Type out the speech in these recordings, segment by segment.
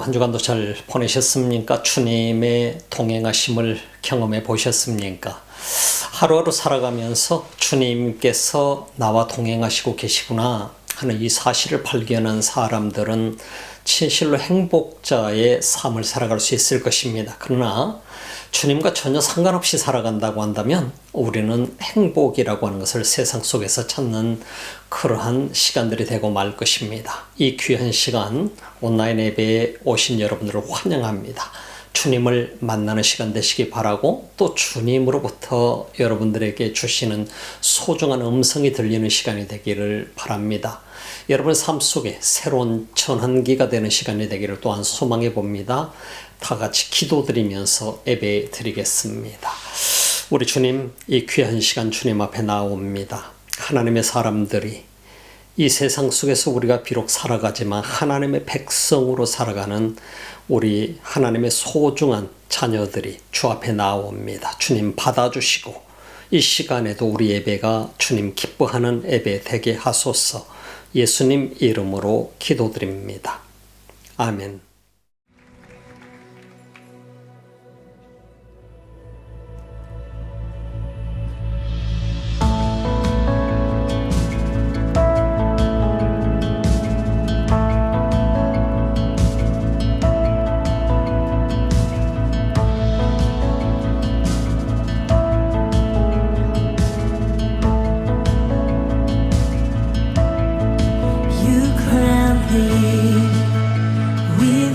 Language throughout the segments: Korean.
한 주간도 잘 보내셨습니까? 주님의 동행하심을 경험해 보셨습니까? 하루하루 살아가면서 주님께서 나와 동행하시고 계시구나 하는 이 사실을 발견한 사람들은 진실로 행복자의 삶을 살아갈 수 있을 것입니다. 그러나 주님과 전혀 상관없이 살아간다고 한다면 우리는 행복이라고 하는 것을 세상 속에서 찾는 그러한 시간들이 되고 말 것입니다. 이 귀한 시간 온라인 예배에 오신 여러분들을 환영합니다. 주님을 만나는 시간 되시기 바라고 또 주님으로부터 여러분들에게 주시는 소중한 음성이 들리는 시간이 되기를 바랍니다. 여러분의 삶 속에 새로운 전환기가 되는 시간이 되기를 또한 소망해 봅니다. 다 같이 기도드리면서 예배 드리겠습니다. 우리 주님, 이 귀한 시간 주님 앞에 나옵니다. 하나님의 사람들이 이 세상 속에서 우리가 비록 살아가지만 하나님의 백성으로 살아가는 우리 하나님의 소중한 자녀들이 주 앞에 나옵니다. 주님 받아주시고 이 시간에도 우리 예배가 주님 기뻐하는 예배 되게 하소서. 예수님 이름으로 기도드립니다. 아멘. You crown me with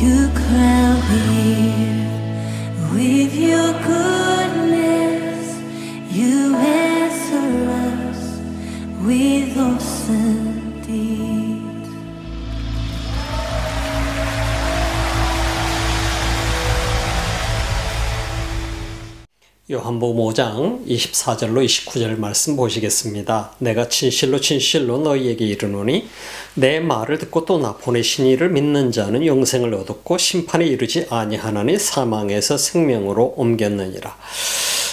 You crown me with your goodness. You answer us with awesome deeds. 요한복음 5장 24절로 29절 말씀 보시겠습니다. 내가 진실로 진실로 너희에게 이르노니 내 말을 듣고 또 나 보내신 이를 믿는 자는 영생을 얻었고 심판에 이르지 아니하나니 사망에서 생명으로 옮겼느니라.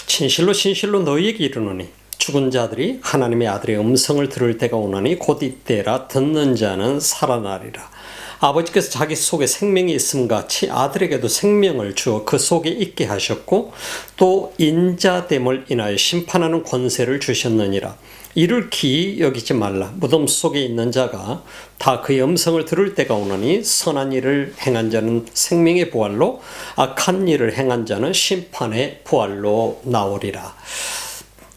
진실로 진실로 너희에게 이르노니 죽은 자들이 하나님의 아들의 음성을 들을 때가 오나니 곧 이때라. 듣는 자는 살아나리라. 아버지께서 자기 속에 생명이 있음같이 아들에게도 생명을 주어 그 속에 있게 하셨고 또 인자됨을 인하여 심판하는 권세를 주셨느니라. 이를 기이 여기지 말라. 무덤 속에 있는 자가 다 그의 음성을 들을 때가 오나니 선한 일을 행한 자는 생명의 부활로 악한 일을 행한 자는 심판의 부활로 나오리라.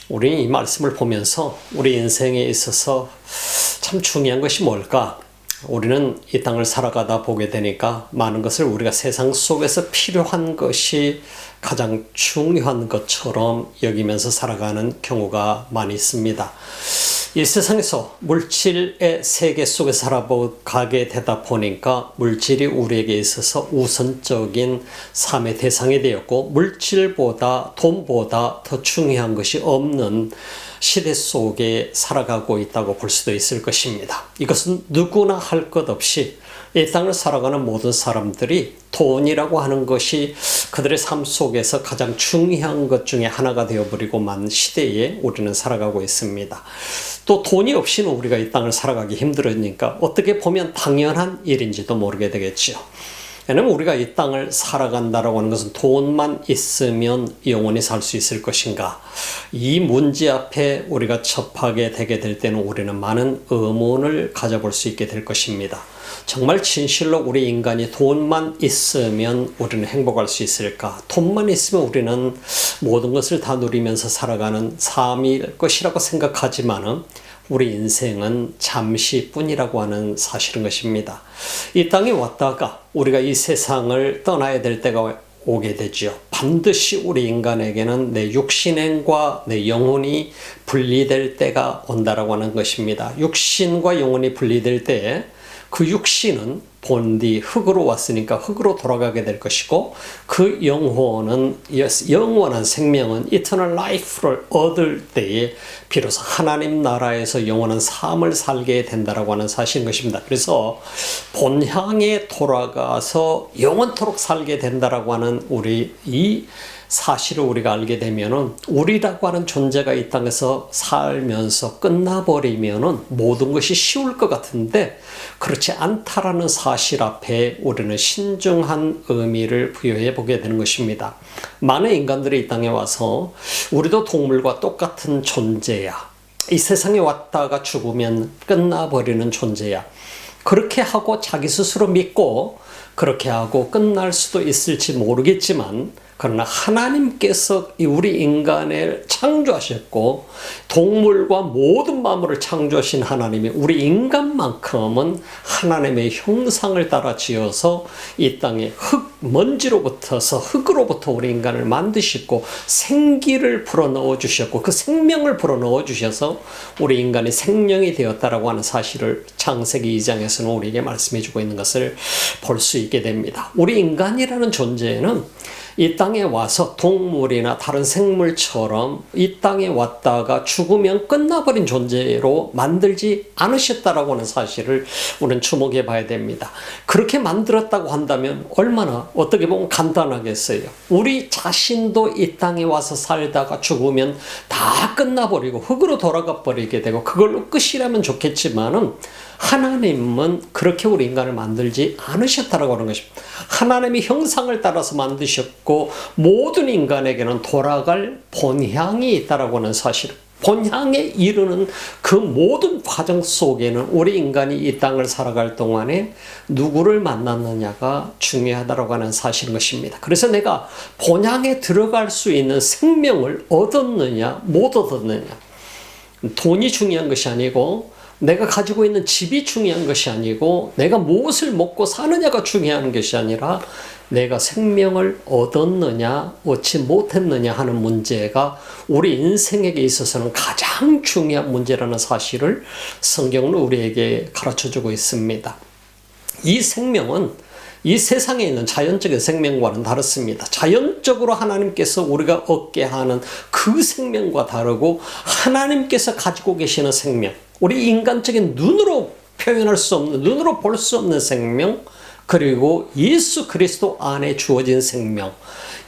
우리는 이 말씀을 보면서 우리 인생에 있어서 참 중요한 것이 뭘까? 우리는 이 땅을 살아가다 보게 되니까 많은 것을 우리가 세상 속에서 필요한 것이 가장 중요한 것처럼 여기면서 살아가는 경우가 많이 있습니다. 이 세상에서 물질의 세계 속에 살아가게 되다 보니까 물질이 우리에게 있어서 우선적인 삶의 대상이 되었고 물질보다 돈보다 더 중요한 것이 없는 시대 속에 살아가고 있다고 볼 수도 있을 것입니다. 이것은 누구나 할 것 없이 이 땅을 살아가는 모든 사람들이 돈이라고 하는 것이 그들의 삶 속에서 가장 중요한 것 중에 하나가 되어버리고 만 시대에 우리는 살아가고 있습니다. 또 돈이 없이는 우리가 이 땅을 살아가기 힘들으니까 어떻게 보면 당연한 일인지도 모르게 되겠죠. 왜냐하면 우리가 이 땅을 살아간다라고 하는 것은 돈만 있으면 영원히 살 수 있을 것인가? 이 문제 앞에 우리가 접하게 되게 될 때는 우리는 많은 의문을 가져볼 수 있게 될 것입니다. 정말 진실로 우리 인간이 돈만 있으면 우리는 행복할 수 있을까? 돈만 있으면 우리는 모든 것을 다 누리면서 살아가는 삶일 것이라고 생각하지만은 우리 인생은 잠시뿐이라고 하는 사실인 것입니다. 이 땅에 왔다가 우리가 이 세상을 떠나야 될 때가 오게 되죠. 반드시 우리 인간에게는 내 육신과 내 영혼이 분리될 때가 온다라고 하는 것입니다. 육신과 영혼이 분리될 때 그 육신은 본디 흙으로 왔으니까 흙으로 돌아가게 될 것이고 그 영혼은 영원한 생명은 eternal life를 얻을 때에 비로소 하나님 나라에서 영원한 삶을 살게 된다라고 하는 사실인 것입니다. 그래서 본향에 돌아가서 영원토록 살게 된다라고 하는 우리 이 사실을 우리가 알게 되면은 우리라고 하는 존재가 이 땅에서 살면서 끝나버리면은 모든 것이 쉬울 것 같은데 그렇지 않다라는 사실 앞에 우리는 신중한 의미를 부여해 보게 되는 것입니다. 많은 인간들이 이 땅에 와서 우리도 동물과 똑같은 존재야. 이 세상에 왔다가 죽으면 끝나버리는 존재야. 그렇게 하고 자기 스스로 믿고 그렇게 하고 끝날 수도 있을지 모르겠지만 그러나 하나님께서 우리 인간을 창조하셨고 동물과 모든 만물을 창조하신 하나님이 우리 인간만큼은 하나님의 형상을 따라 지어서 이 땅에 먼지로부터서 흙으로부터 우리 인간을 만드셨고 생기를 불어넣어 주셨고 그 생명을 불어넣어 주셔서 우리 인간이 생명이 되었다라고 하는 사실을 창세기 2장에서는 우리에게 말씀해 주고 있는 것을 볼 수 있게 됩니다. 우리 인간이라는 존재는 이 땅에 와서 동물이나 다른 생물처럼 이 땅에 왔다가 죽으면 끝나버린 존재로 만들지 않으셨다라고 하는 사실을 우리는 주목해 봐야 됩니다. 그렇게 만들었다고 한다면 얼마나 어떻게 보면 간단하겠어요. 우리 자신도 이 땅에 와서 살다가 죽으면 다 끝나버리고 흙으로 돌아가 버리게 되고 그걸로 끝이라면 좋겠지만은 하나님은 그렇게 우리 인간을 만들지 않으셨다라고 하는 것입니다. 하나님의 형상을 따라서 만드셨고 모든 인간에게는 돌아갈 본향이 있다라고 하는 사실, 본향에 이르는 그 모든 과정 속에는 우리 인간이 이 땅을 살아갈 동안에 누구를 만났느냐가 중요하다고 하는 사실인 것입니다. 그래서 내가 본향에 들어갈 수 있는 생명을 얻었느냐 못 얻었느냐, 돈이 중요한 것이 아니고 내가 가지고 있는 집이 중요한 것이 아니고 내가 무엇을 먹고 사느냐가 중요한 것이 아니라 내가 생명을 얻었느냐 얻지 못했느냐 하는 문제가 우리 인생에게 있어서는 가장 중요한 문제라는 사실을 성경은 우리에게 가르쳐주고 있습니다. 이 생명은 이 세상에 있는 자연적인 생명과는 다릅니다. 자연적으로 하나님께서 우리가 얻게 하는 그 생명과 다르고 하나님께서 가지고 계시는 생명, 우리 인간적인 눈으로 표현할 수 없는, 눈으로 볼 수 없는 생명, 그리고 예수 그리스도 안에 주어진 생명,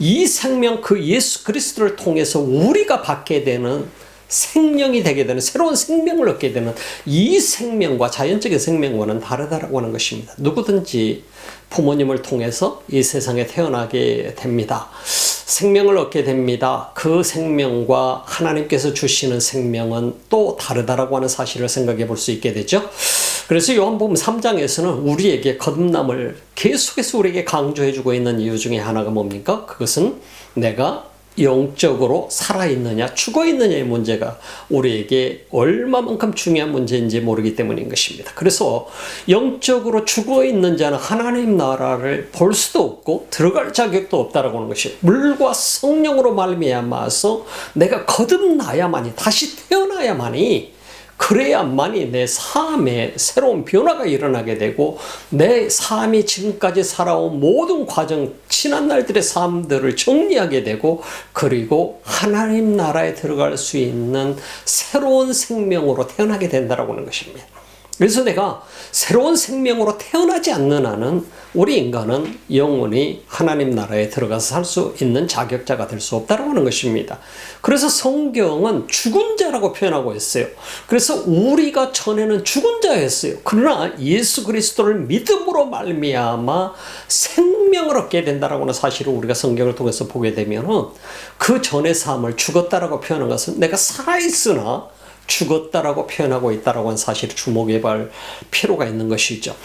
이 생명, 그 예수 그리스도를 통해서 우리가 받게 되는 생명이 되게 되는, 새로운 생명을 얻게 되는 이 생명과 자연적인 생명과는 다르다라고 하는 것입니다. 누구든지 부모님을 통해서 이 세상에 태어나게 됩니다. 생명을 얻게 됩니다. 그 생명과 하나님께서 주시는 생명은 또 다르다라고 하는 사실을 생각해 볼 수 있게 되죠. 그래서 요한복음 3장에서는 우리에게 거듭남을 계속해서 우리에게 강조해 주고 있는 이유 중에 하나가 뭡니까? 그것은 내가 영적으로 살아있느냐 죽어있느냐의 문제가 우리에게 얼마만큼 중요한 문제인지 모르기 때문인 것입니다. 그래서 영적으로 죽어있는 자는 하나님 나라를 볼 수도 없고 들어갈 자격도 없다라고 하는 것이, 물과 성령으로 말미암아서 내가 거듭나야만이, 다시 태어나야만이, 그래야만이 내 삶에 새로운 변화가 일어나게 되고 내 삶이 지금까지 살아온 모든 과정, 지난 날들의 삶들을 정리하게 되고 그리고 하나님 나라에 들어갈 수 있는 새로운 생명으로 태어나게 된다라고 하는 것입니다. 그래서 내가 새로운 생명으로 태어나지 않는 한은 우리 인간은 영원히 하나님 나라에 들어가서 살 수 있는 자격자가 될 수 없다고 하는 것입니다. 그래서 성경은 죽은 자라고 표현하고 있어요. 그래서 우리가 전에는 죽은 자였어요. 그러나 예수 그리스도를 믿음으로 말미암아 생명을 얻게 된다라고 하는 사실을 우리가 성경을 통해서 보게 되면 그 전의 삶을 죽었다라고 표현한 것은 내가 살아있으나 죽었다라고 표현하고 있다라고 하는 사실을 주목해 볼 필요가 있는 것이죠.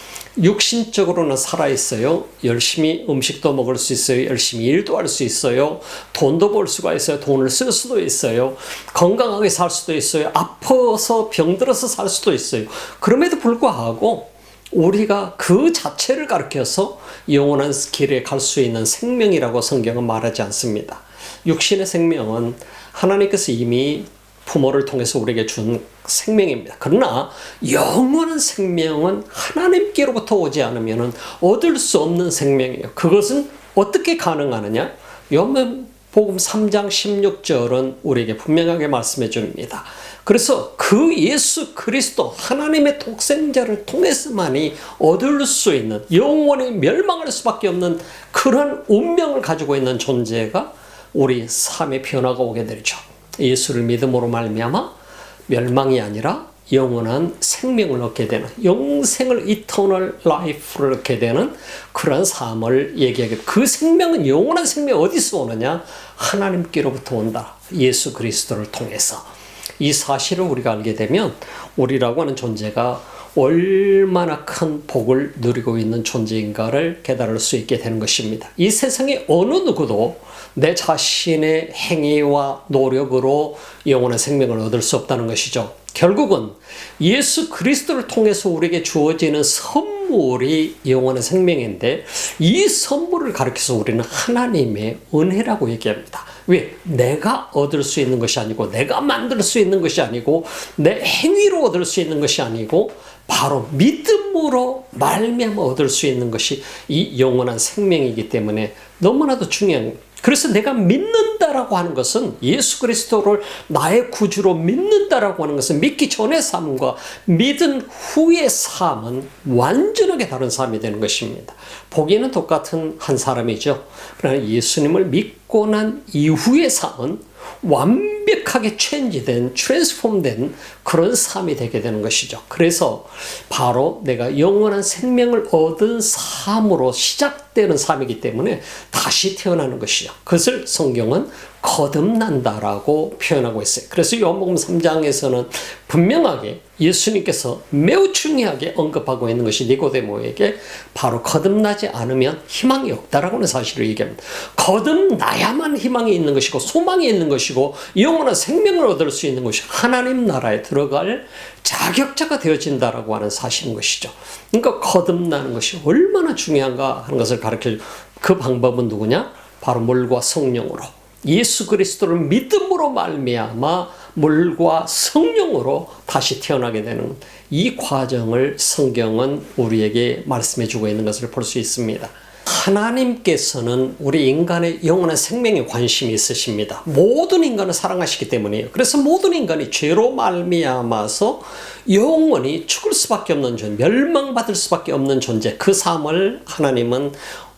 육신적으로는 살아있어요. 열심히 음식도 먹을 수 있어요. 열심히 일도 할 수 있어요. 돈도 벌 수가 있어요. 돈을 쓸 수도 있어요. 건강하게 살 수도 있어요. 아파서 병들어서 살 수도 있어요. 그럼에도 불구하고 우리가 그 자체를 가리켜서 영원한 길에 갈 수 있는 생명이라고 성경은 말하지 않습니다. 육신의 생명은 하나님께서 이미 부모를 통해서 우리에게 준 생명입니다. 그러나 영원한 생명은 하나님께로부터 오지 않으면 얻을 수 없는 생명이에요. 그것은 어떻게 가능하느냐? 요한복음 3장 16절은 우리에게 분명하게 말씀해 줍니다. 그래서 그 예수 그리스도 하나님의 독생자를 통해서만이 얻을 수 있는, 영원히 멸망할 수밖에 없는 그런 운명을 가지고 있는 존재가 우리 삶의 변화가 오게 되죠. 예수를 믿음으로 말미암아 멸망이 아니라 영원한 생명을 얻게 되는, 영생을, 이터널 라이프를 얻게 되는 그런 삶을 얘기하게, 그 생명은, 영원한 생명이 어디서 오느냐? 하나님께로부터 온다. 예수 그리스도를 통해서. 이 사실을 우리가 알게 되면 우리라고 하는 존재가 얼마나 큰 복을 누리고 있는 존재인가를 깨달을 수 있게 되는 것입니다. 이 세상에 어느 누구도 내 자신의 행위와 노력으로 영원한 생명을 얻을 수 없다는 것이죠. 결국은 예수 그리스도를 통해서 우리에게 주어지는 선물이 영원한 생명인데, 이 선물을 가리켜서 우리는 하나님의 은혜라고 얘기합니다. 왜? 내가 얻을 수 있는 것이 아니고, 내가 만들 수 있는 것이 아니고, 내 행위로 얻을 수 있는 것이 아니고, 바로 믿음으로 말미암아 얻을 수 있는 것이 이 영원한 생명이기 때문에 너무나도 중요한 겁니다. 그래서 내가 믿는다라고 하는 것은, 예수 그리스도를 나의 구주로 믿는다라고 하는 것은, 믿기 전의 삶과 믿은 후의 삶은 완전하게 다른 삶이 되는 것입니다. 보기에는 똑같은 한 사람이죠. 그러나 예수님을 믿고 난 이후의 삶은 완벽하게 체인지된, 트랜스폼된 그런 삶이 되게 되는 것이죠. 그래서 바로 내가 영원한 생명을 얻은 삶으로 시작되는 삶이기 때문에 다시 태어나는 것이죠. 그것을 성경은 거듭난다라고 표현하고 있어요. 그래서 요한복음 3장에서는 분명하게 예수님께서 매우 중요하게 언급하고 있는 것이 니고데모에게 바로 거듭나지 않으면 희망이 없다라고 하는 사실을 얘기합니다. 거듭나야만 희망이 있는 것이고 소망이 있는 것이고 영원한 생명을 얻을 수 있는 것이 하나님 나라에 들어갈 자격자가 되어진다라고 하는 사실인 것이죠. 그러니까 거듭나는 것이 얼마나 중요한가 하는 것을 가르쳐 그 방법은 누구냐? 바로 물과 성령으로 예수 그리스도를 믿음으로 말미암아 물과 성령으로 다시 태어나게 되는 이 과정을 성경은 우리에게 말씀해 주고 있는 것을 볼 수 있습니다. 하나님께서는 우리 인간의 영원한 생명에 관심이 있으십니다. 모든 인간을 사랑하시기 때문이에요. 그래서 모든 인간이 죄로 말미암아서 영원히 죽을 수밖에 없는 존재, 멸망받을 수밖에 없는 존재, 그 삶을 하나님은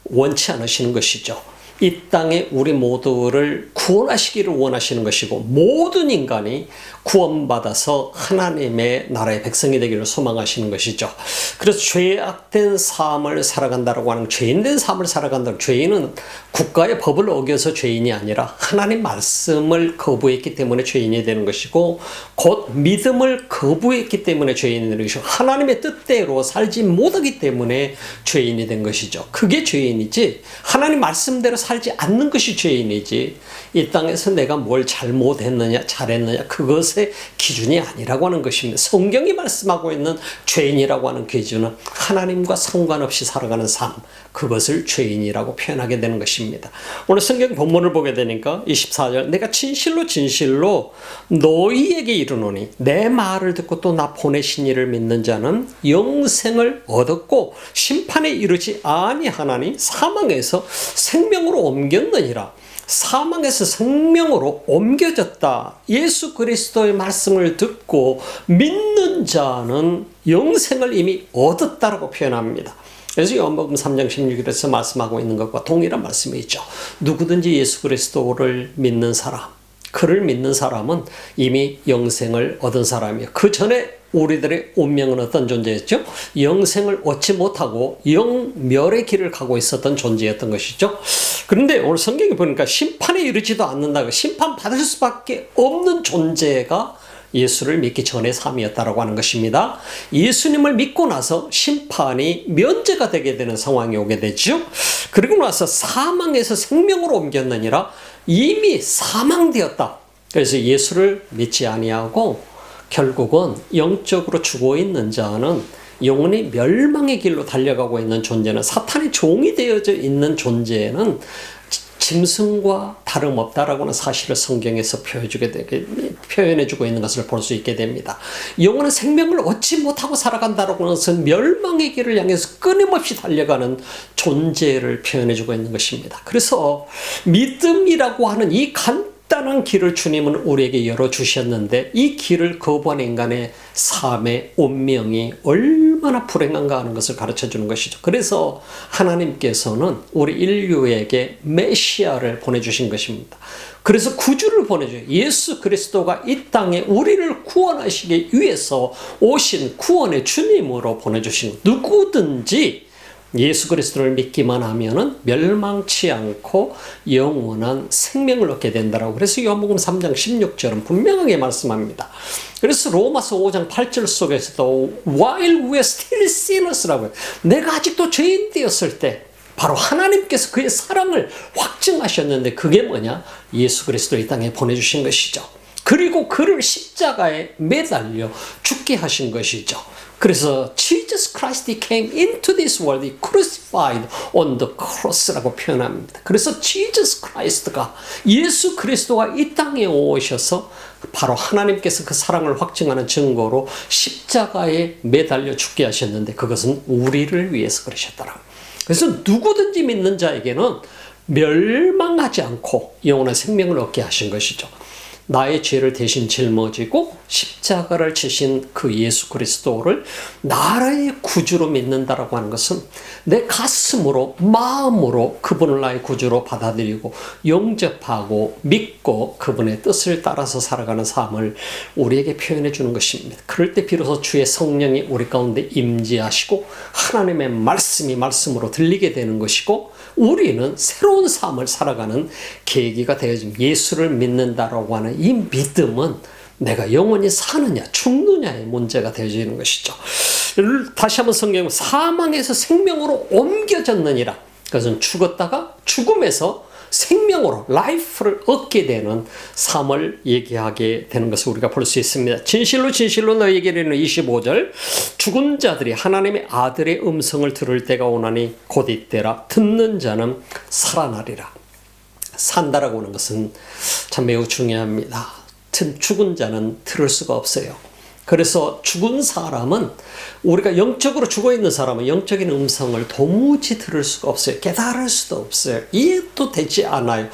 원치 않으시는 것이죠. 이 땅에 우리 모두를 구원하시기를 원하시는 것이고 모든 인간이 구원받아서 하나님의 나라의 백성이 되기를 소망하시는 것이죠. 그래서 죄악된 삶을 살아간다고 하는 죄인된 삶을 살아간다는 죄인은 국가의 법을 어겨서 죄인이 아니라 하나님 말씀을 거부했기 때문에 죄인이 되는 것이고 곧 믿음을 거부했기 때문에 죄인이 되는 것이고 하나님의 뜻대로 살지 못하기 때문에 죄인이 된 것이죠. 그게 죄인이지 하나님 말씀대로 살지 않는 것이 죄인이지 이 땅에서 내가 뭘 잘못했느냐 잘했느냐 그것의 기준이 아니라고 하는 것입니다. 성경이 말씀하고 있는 죄인이라고 하는 기준은 하나님과 상관없이 살아가는 삶, 그것을 죄인이라고 표현하게 되는 것입니다. 오늘 성경 본문을 보게 되니까 24절 내가 진실로 진실로 너희에게 이르노니 내 말을 듣고 또 나 보내신 이를 믿는 자는 영생을 얻었고 심판에 이르지 아니하나니 사망에서 생명으로 옮겼느니라. 사망에서 생명으로 옮겨졌다. 예수 그리스도의 말씀을 듣고 믿는 자는 영생을 이미 얻었다라고 표현합니다. 그래서 요한복음 3장 16절에서 말씀하고 있는 것과 동일한 말씀이 있죠. 누구든지 예수 그리스도를 믿는 사람, 그를 믿는 사람은 이미 영생을 얻은 사람이에요. 그 전에 우리들의 운명은 어떤 존재였죠? 영생을 얻지 못하고 영멸의 길을 가고 있었던 존재였던 것이죠. 그런데 오늘 성경에 보니까 심판에 이르지도 않는다. 심판받을 수밖에 없는 존재가 예수를 믿기 전의 삶이었다라고 하는 것입니다. 예수님을 믿고 나서 심판이 면제가 되게 되는 상황이 오게 되죠. 그리고 나서 사망에서 생명으로 옮겼느니라 이미 사망되었다. 그래서 예수를 믿지 아니하고 결국은 영적으로 죽어 있는 자는 영원히 멸망의 길로 달려가고 있는 존재는 사탄의 종이 되어져 있는 존재는 짐승과 다름없다라고 하는 사실을 성경에서 표현해주고 있는 것을 볼 수 있게 됩니다. 영원한 생명을 얻지 못하고 살아간다라고 하는 것은 멸망의 길을 향해서 끊임없이 달려가는 존재를 표현해주고 있는 것입니다. 그래서 믿음이라고 하는 이 간단한 길을 주님은 우리에게 열어주셨는데 이 길을 거부하는 인간의 삶의 운명이 얼마나 불행한가 하는 것을 가르쳐주는 것이죠. 그래서 하나님께서는 우리 인류에게 메시아를 보내주신 것입니다. 그래서 구주를 보내줘요. 예수 그리스도가 이 땅에 우리를 구원하시기 위해서 오신 구원의 주님으로 보내주신 누구든지 예수 그리스도를 믿기만 하면은 멸망치 않고 영원한 생명을 얻게 된다라고. 그래서 요한복음 3장 16절은 분명하게 말씀합니다. 그래서 로마서 5장 8절 속에서도 while we are still sinners라고 해요. 내가 아직도 죄인 되었을 때 바로 하나님께서 그의 사랑을 확증하셨는데 그게 뭐냐? 예수 그리스도 이 땅에 보내주신 것이죠. 그리고 그를 십자가에 매달려 죽게 하신 것이죠. 그래서 Jesus Christ came into this world, he crucified on the cross라고 표현합니다. 그래서 Jesus Christ가 예수 그리스도가 이 땅에 오셔서 바로 하나님께서 그 사랑을 확증하는 증거로 십자가에 매달려 죽게 하셨는데 그것은 우리를 위해서 그러셨더라. 그래서 누구든지 믿는 자에게는 멸망하지 않고 영원한 생명을 얻게 하신 것이죠. 나의 죄를 대신 짊어지고 십자가를 지신 그 예수 그리스도를 나라의 구주로 믿는다라고 하는 것은 내 가슴으로 마음으로 그분을 나의 구주로 받아들이고 영접하고 믿고 그분의 뜻을 따라서 살아가는 삶을 우리에게 표현해 주는 것입니다. 그럴 때 비로소 주의 성령이 우리 가운데 임재하시고 하나님의 말씀이 말씀으로 들리게 되는 것이고 우리는 새로운 삶을 살아가는 계기가 되어집니다. 예수를 믿는다라고 하는 이 믿음은 내가 영원히 사느냐 죽느냐의 문제가 되어지는 것이죠. 다시 한번 성경은 사망에서 생명으로 옮겨졌느니라. 그것은 죽었다가 죽음에서 생명으로 라이프를 얻게 되는 삶을 얘기하게 되는 것을 우리가 볼 수 있습니다. 진실로 진실로 너희에게 이르노니 25절 죽은 자들이 하나님의 아들의 음성을 들을 때가 오나니 곧 이때라. 듣는 자는 살아나리라. 산다라고 하는 것은 참 매우 중요합니다. 죽은 자는 들을 수가 없어요. 그래서 죽은 사람은 우리가 영적으로 죽어있는 사람은 영적인 음성을 도무지 들을 수가 없어요. 깨달을 수도 없어요. 이해도 되지 않아요.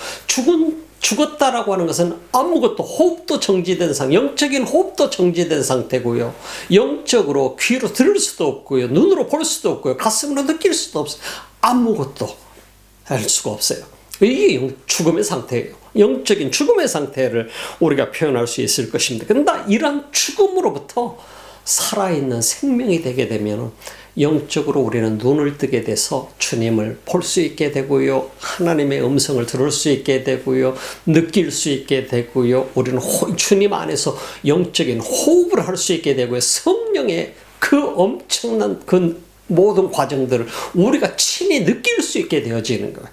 죽었다라고 하는 것은 아무것도 호흡도 정지된 영적인 호흡도 정지된 상태고요. 영적으로 귀로 들을 수도 없고요. 눈으로 볼 수도 없고요. 가슴으로 느낄 수도 없어요. 아무것도 할 수가 없어요. 이게 죽음의 상태예요. 영적인 죽음의 상태를 우리가 표현할 수 있을 것입니다. 그런데 이러한 죽음으로부터 살아있는 생명이 되게 되면 영적으로 우리는 눈을 뜨게 돼서 주님을 볼 수 있게 되고요. 하나님의 음성을 들을 수 있게 되고요. 느낄 수 있게 되고요. 우리는 주님 안에서 영적인 호흡을 할 수 있게 되고요. 성령의 그 엄청난 그 모든 과정들을 우리가 친히 느낄 수 있게 되어지는 거예요.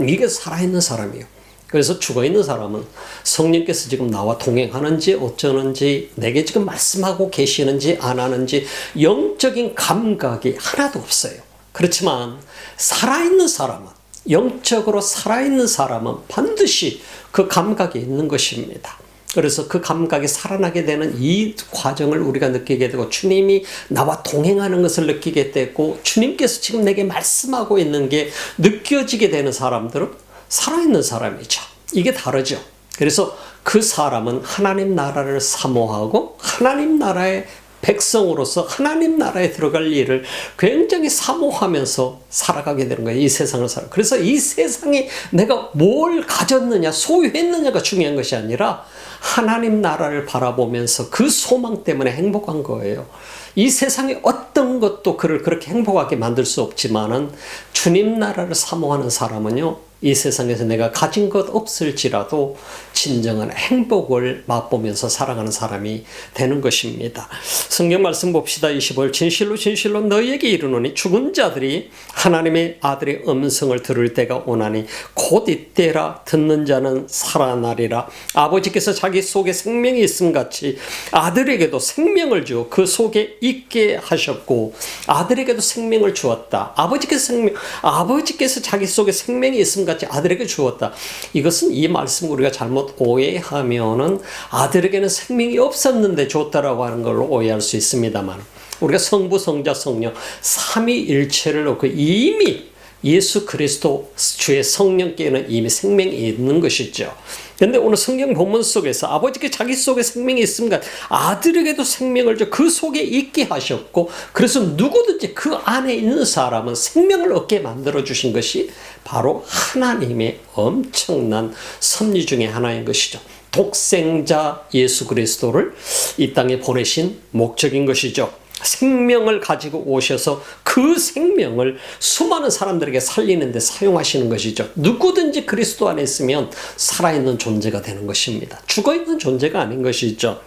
이게 살아있는 사람이에요. 그래서 죽어있는 사람은 성령께서 지금 나와 동행하는지 어쩌는지 내게 지금 말씀하고 계시는지 안 하는지 영적인 감각이 하나도 없어요. 그렇지만 살아있는 사람은 영적으로 살아있는 사람은 반드시 그 감각이 있는 것입니다. 그래서 그 감각이 살아나게 되는 이 과정을 우리가 느끼게 되고 주님이 나와 동행하는 것을 느끼게 되고 주님께서 지금 내게 말씀하고 있는 게 느껴지게 되는 사람들은 살아있는 사람이죠. 이게 다르죠. 그래서 그 사람은 하나님 나라를 사모하고 하나님 나라의 백성으로서 하나님 나라에 들어갈 일을 굉장히 사모하면서 살아가게 되는 거예요. 이 세상을 살아. 그래서 이 세상에 내가 뭘 가졌느냐, 소유했느냐가 중요한 것이 아니라 하나님 나라를 바라보면서 그 소망 때문에 행복한 거예요. 이 세상의 어떤 것도 그를 그렇게 행복하게 만들 수 없지만은 주님 나라를 사모하는 사람은요, 이 세상에서 내가 가진 것 없을지라도 진정한 행복을 맛보면서 살아가는 사람이 되는 것입니다. 성경 말씀 봅시다. 25절 진실로 진실로 너희에게 이르노니 죽은 자들이 하나님의 아들의 음성을 들을 때가 오나니 곧 이때라. 듣는 자는 살아나리라. 아버지께서 자기 속에 생명이 있음같이 아들에게도 생명을 주어 그 속에 있게 하셨고 아들에게도 생명을 주었다. 아버지께서 자기 속에 생명이 있음같이 아들에게 주었다. 이것은 이 말씀 우리가 잘못 오해하면은 아들에게는 생명이 없었는데 줬다라고 하는 걸로 오해할 수 있습니다만 우리가 성부, 성자, 성령 삼위일체를 놓고 이미 예수 그리스도 주의 성령께는 이미 생명이 있는 것이죠. 그런데 오늘 성경 본문 속에서 아버지께 자기 속에 생명이 있음과 아들에게도 생명을 줘 그 속에 있게 하셨고 그래서 누구든지 그 안에 있는 사람은 생명을 얻게 만들어 주신 것이 바로 하나님의 엄청난 섭리 중에 하나인 것이죠. 독생자 예수 그리스도를 이 땅에 보내신 목적인 것이죠. 생명을 가지고 오셔서 그 생명을 수많은 사람들에게 살리는 데 사용하시는 것이죠. 누구든지 그리스도 안에 있으면 살아있는 존재가 되는 것입니다. 죽어있는 존재가 아닌 것이죠.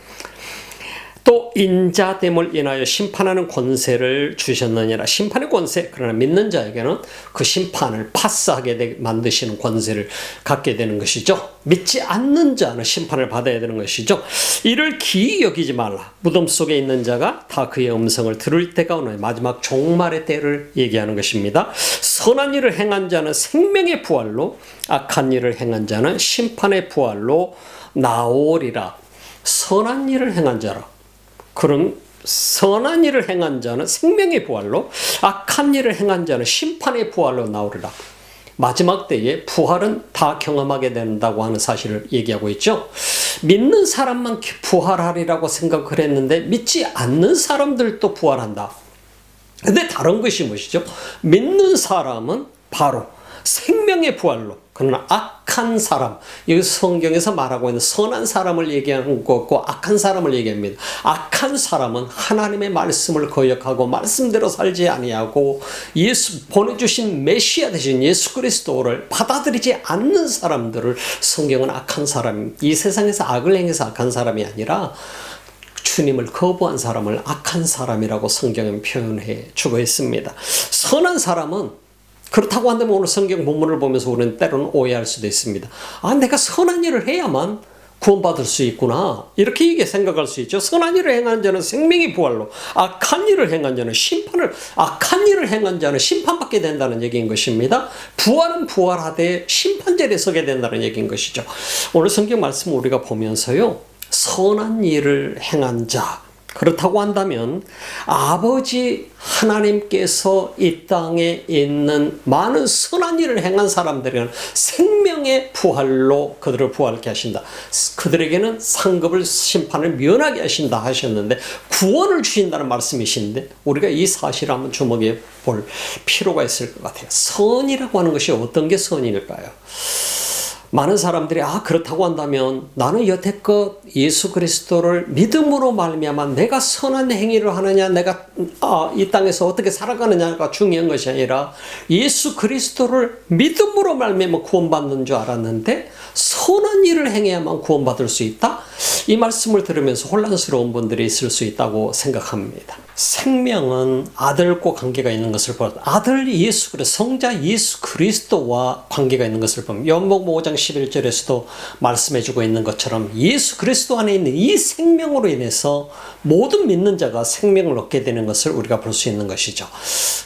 또 인자됨을 인하여 심판하는 권세를 주셨느니라. 심판의 권세, 그러나 믿는 자에게는 그 심판을 파스하게 만드시는 권세를 갖게 되는 것이죠. 믿지 않는 자는 심판을 받아야 되는 것이죠. 이를 기이 여기지 말라. 무덤 속에 있는 자가 다 그의 음성을 들을 때가 오나니 마지막 종말의 때를 얘기하는 것입니다. 선한 일을 행한 자는 생명의 부활로 악한 일을 행한 자는 심판의 부활로 나오리라. 선한 일을 행한 자라. 그럼 선한 일을 행한 자는 생명의 부활로 악한 일을 행한 자는 심판의 부활로 나오리라. 마지막 때에 부활은 다 경험하게 된다고 하는 사실을 얘기하고 있죠. 믿는 사람만 부활하리라고 생각을 했는데 믿지 않는 사람들도 부활한다. 근데 다른 것이 무엇이죠? 믿는 사람은 바로 생명의 부활로, 그러나 악한 사람, 여기 성경에서 말하고 있는 선한 사람을 얘기하는 거고 악한 사람을 얘기합니다. 악한 사람은 하나님의 말씀을 거역하고 말씀대로 살지 아니하고 예수 보내주신 메시아 되신 예수 그리스도를 받아들이지 않는 사람들을 성경은 악한 사람, 이 세상에서 악을 행해서 악한 사람이 아니라 주님을 거부한 사람을 악한 사람이라고 성경은 표현해 주고 있습니다. 선한 사람은 그렇다고 한다면 오늘 성경 본문을 보면서 우리는 때로는 오해할 수도 있습니다. 아, 내가 선한 일을 해야만 구원받을 수 있구나, 이렇게 생각할 수 있죠. 선한 일을 행한 자는 생명의 부활로, 악한 일을 행한 자는 악한 일을 행한 자는 심판받게 된다는 얘기인 것입니다. 부활은 부활하되 심판자리에 서게 된다는 얘기인 것이죠. 오늘 성경 말씀을 우리가 보면서요, 선한 일을 행한 자, 그렇다고 한다면 아버지 하나님께서 이 땅에 있는 많은 선한 일을 행한 사람들에게는 생명의 부활로 그들을 부활케 하신다. 그들에게는 상급을, 심판을 면하게 하신다 하셨는데 구원을 주신다는 말씀이신데 우리가 이 사실을 한번 주목해 볼 필요가 있을 것 같아요. 선이라고 하는 것이 어떤 게 선일까요? 많은 사람들이 그렇다고 한다면 나는 여태껏 예수 그리스도를 믿음으로 말미암아 내가 선한 행위를 하느냐, 내가 이 땅에서 어떻게 살아가느냐가 중요한 것이 아니라 예수 그리스도를 믿음으로 말미암아 구원받는 줄 알았는데 선한 일을 행해야만 구원받을 수 있다? 이 말씀을 들으면서 혼란스러운 분들이 있을 수 있다고 생각합니다. 생명은 아들과 관계가 있는 것을 보다 아들 예수 그리스도, 성자 예수 그리스도와 관계가 있는 것을 보면 요한복음 5장 11절에서도 말씀해주고 있는 것처럼 예수 그리스도 안에 있는 이 생명으로 인해서 모든 믿는 자가 생명을 얻게 되는 것을 우리가 볼 수 있는 것이죠.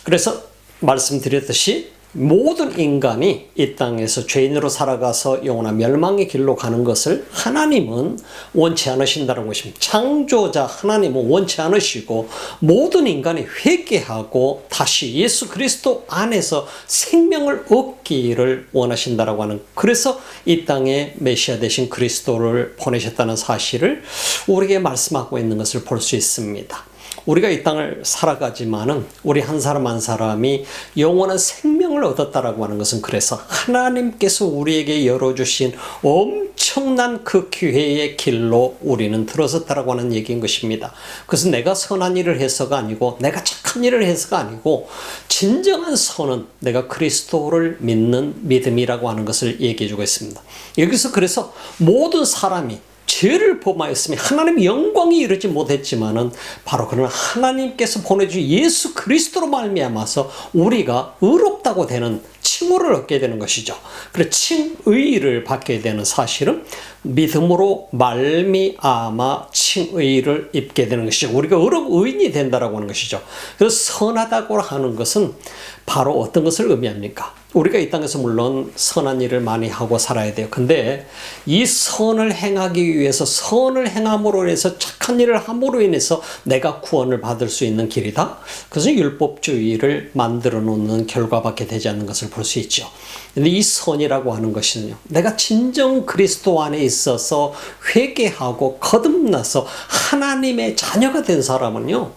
그래서 말씀드렸듯이 모든 인간이 이 땅에서 죄인으로 살아가서 영원한 멸망의 길로 가는 것을 하나님은 원치 않으신다는 것입니다. 창조자 하나님은 원치 않으시고 모든 인간이 회개하고 다시 예수 그리스도 안에서 생명을 얻기를 원하신다라고 하는, 그래서 이 땅에 메시아 되신 그리스도를 보내셨다는 사실을 우리에게 말씀하고 있는 것을 볼 수 있습니다. 우리가 이 땅을 살아가지만은 우리 한 사람 한 사람이 영원한 생명을 얻었다라고 하는 것은 그래서 하나님께서 우리에게 열어주신 엄청난 그 기회의 길로 우리는 들어섰다라고 하는 얘기인 것입니다. 그래서 내가 선한 일을 해서가 아니고 내가 착한 일을 해서가 아니고 진정한 선은 내가 그리스도를 믿는 믿음이라고 하는 것을 얘기해 주고 있습니다. 여기서 그래서 모든 사람이 죄를 범하였으며 하나님의 영광이 이르지 못했지만은 바로 그런 하나님께서 보내주신 예수 그리스도로 말미암아서 우리가 의롭다고 되는 칭호를 얻게 되는 것이죠. 그래서 칭의를 받게 되는 사실은 믿음으로 말미암아 칭의를 입게 되는 것이죠. 우리가 의인이 된다라고 하는 것이죠. 그래서 선하다고 하는 것은 바로 어떤 것을 의미합니까? 우리가 이 땅에서 물론 선한 일을 많이 하고 살아야 돼요. 근데 이 선을 행하기 위해서 선을 행함으로 인해서 착한 일을 함으로 인해서 내가 구원을 받을 수 있는 길이다? 그것은 율법주의를 만들어 놓는 결과밖에 되지 않는 것을 볼 수 있죠. 근데 이 선이라고 하는 것은요, 내가 진정 그리스도 안에 있어서 회개하고 거듭나서 하나님의 자녀가 된 사람은요,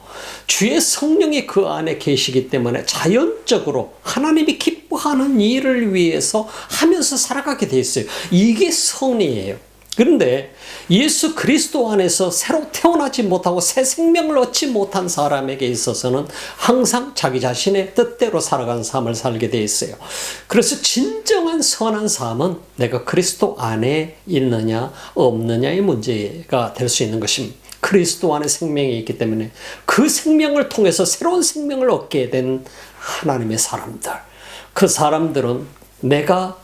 주의 성령이 그 안에 계시기 때문에 자연적으로 하나님이 기뻐하는 일을 위해서 하면서 살아가게 돼 있어요. 이게 선이에요. 그런데 예수 그리스도 안에서 새로 태어나지 못하고 새 생명을 얻지 못한 사람에게 있어서는 항상 자기 자신의 뜻대로 살아가는 삶을 살게 돼 있어요. 그래서 진정한 선한 삶은 내가 그리스도 안에 있느냐 없느냐의 문제가 될 수 있는 것입니다. 그리스도 안에 생명이 있기 때문에 그 생명을 통해서 새로운 생명을 얻게 된 하나님의 사람들, 그 사람들은 내가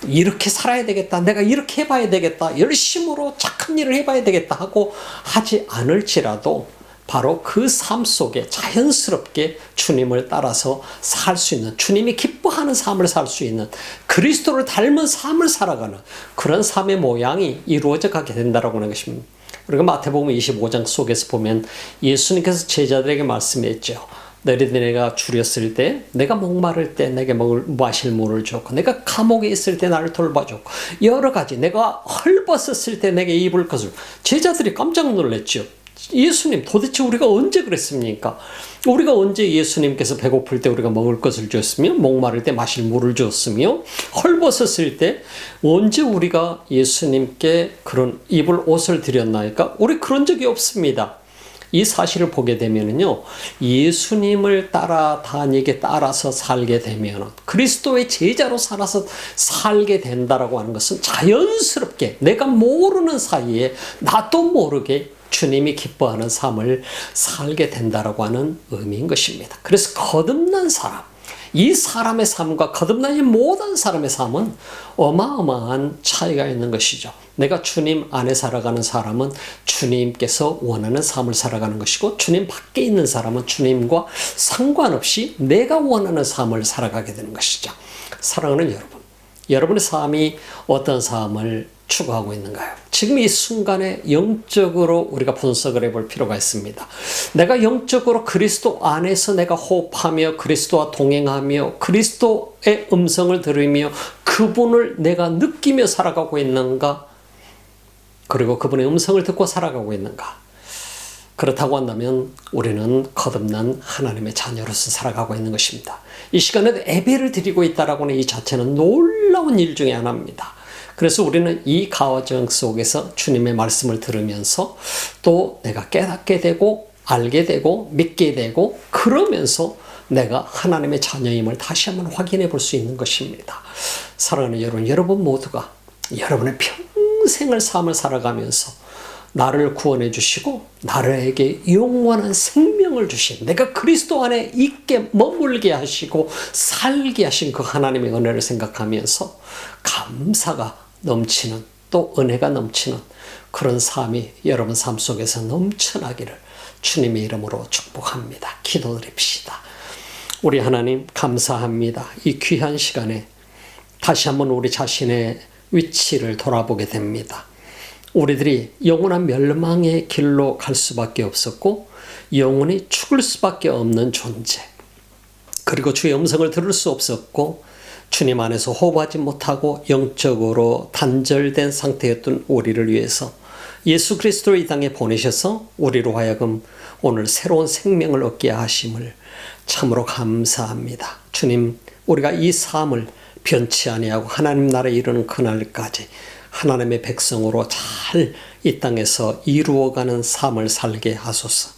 이렇게 살아야 되겠다, 내가 이렇게 해봐야 되겠다, 열심으로 착한 일을 해봐야 되겠다 하고 하지 않을지라도 바로 그 삶 속에 자연스럽게 주님을 따라서 살 수 있는, 주님이 기뻐하는 삶을 살 수 있는, 그리스도를 닮은 삶을 살아가는 그런 삶의 모양이 이루어져 가게 된다라고 하는 것입니다. 우리가 마태복음 25장 속에서 보면 예수님께서 제자들에게 말씀했죠. 너희들이 내가 줄였을 때, 내가 목마를 때 내게 마실 물을 줬고, 내가 감옥에 있을 때 나를 돌봐줬고, 여러 가지 내가 헐벗었을 때 내게 입을 것을. 제자들이 깜짝 놀랐죠. 예수님, 도대체 우리가 언제 그랬습니까? 우리가 언제 예수님께서 배고플 때 우리가 먹을 것을 줬으며, 목마를 때 마실 물을 줬으며, 헐벗었을 때 언제 우리가 예수님께 그런 입을 옷을 드렸나이까? 우리 그런 적이 없습니다. 이 사실을 보게 되면요, 예수님을 따라서 살게 되면, 그리스도의 제자로 살아서 살게 된다라고 하는 것은 자연스럽게 내가 모르는 사이에 나도 모르게 주님이 기뻐하는 삶을 살게 된다라고 하는 의미인 것입니다. 그래서 거듭난 사람, 이 사람의 삶과 거듭나지 못한 사람의 삶은 어마어마한 차이가 있는 것이죠. 내가 주님 안에 살아가는 사람은 주님께서 원하는 삶을 살아가는 것이고, 주님 밖에 있는 사람은 주님과 상관없이 내가 원하는 삶을 살아가게 되는 것이죠. 사랑하는 여러분, 여러분의 삶이 어떤 삶을 추구하고 있는가요? 지금 이 순간에 영적으로 우리가 분석을 해볼 필요가 있습니다. 내가 영적으로 그리스도 안에서 내가 호흡하며 그리스도와 동행하며 그리스도의 음성을 들으며 그분을 내가 느끼며 살아가고 있는가? 그리고 그분의 음성을 듣고 살아가고 있는가? 그렇다고 한다면 우리는 거듭난 하나님의 자녀로서 살아가고 있는 것입니다. 이 시간에도 예배를 드리고 있다라고 하는 이 자체는 놀라운 일 중에 하나입니다. 그래서 우리는 이 과정 속에서 주님의 말씀을 들으면서 또 내가 깨닫게 되고 알게 되고 믿게 되고, 그러면서 내가 하나님의 자녀임을 다시 한번 확인해 볼 수 있는 것입니다. 사랑하는 여러분 모두가 여러분의 평생을 삶을 살아가면서 나를 구원해 주시고 나에게 영원한 생명을 주신, 내가 그리스도 안에 있게 머물게 하시고 살게 하신 그 하나님의 은혜를 생각하면서 감사가 넘치는, 또 은혜가 넘치는 그런 삶이 여러분 삶 속에서 넘쳐나기를 주님의 이름으로 축복합니다. 기도드립시다. 우리 하나님 감사합니다. 이 귀한 시간에 다시 한번 우리 자신의 위치를 돌아보게 됩니다. 우리들이 영원한 멸망의 길로 갈 수밖에 없었고 영원히 죽을 수밖에 없는 존재, 그리고 주의 음성을 들을 수 없었고 주님 안에서 호흡하지 못하고 영적으로 단절된 상태였던 우리를 위해서 예수 그리스도를 이 땅에 보내셔서 우리로 하여금 오늘 새로운 생명을 얻게 하심을 참으로 감사합니다. 주님, 우리가 이 삶을 변치 아니하고 하나님 나라에 이르는 그날까지 하나님의 백성으로 잘 이 땅에서 이루어가는 삶을 살게 하소서.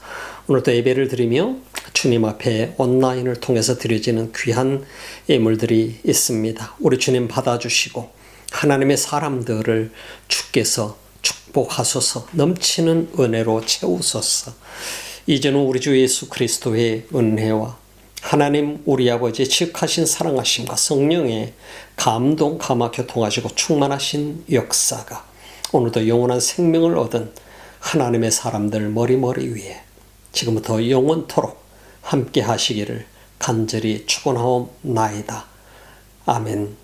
오늘도 예배를 드리며 주님 앞에 온라인을 통해서 드려지는 귀한 예물들이 있습니다. 우리 주님 받아주시고 하나님의 사람들을 주께서 축복하소서, 넘치는 은혜로 채우소서. 이제는 우리 주 예수 그리스도의 은혜와 하나님 우리 아버지의 지극하신 사랑하심과 성령의 감동, 감화, 교통하시고 충만하신 역사가 오늘도 영원한 생명을 얻은 하나님의 사람들 머리머리 위에 지금부터 영원토록 함께 하시기를 간절히 축원하옵나이다. 아멘.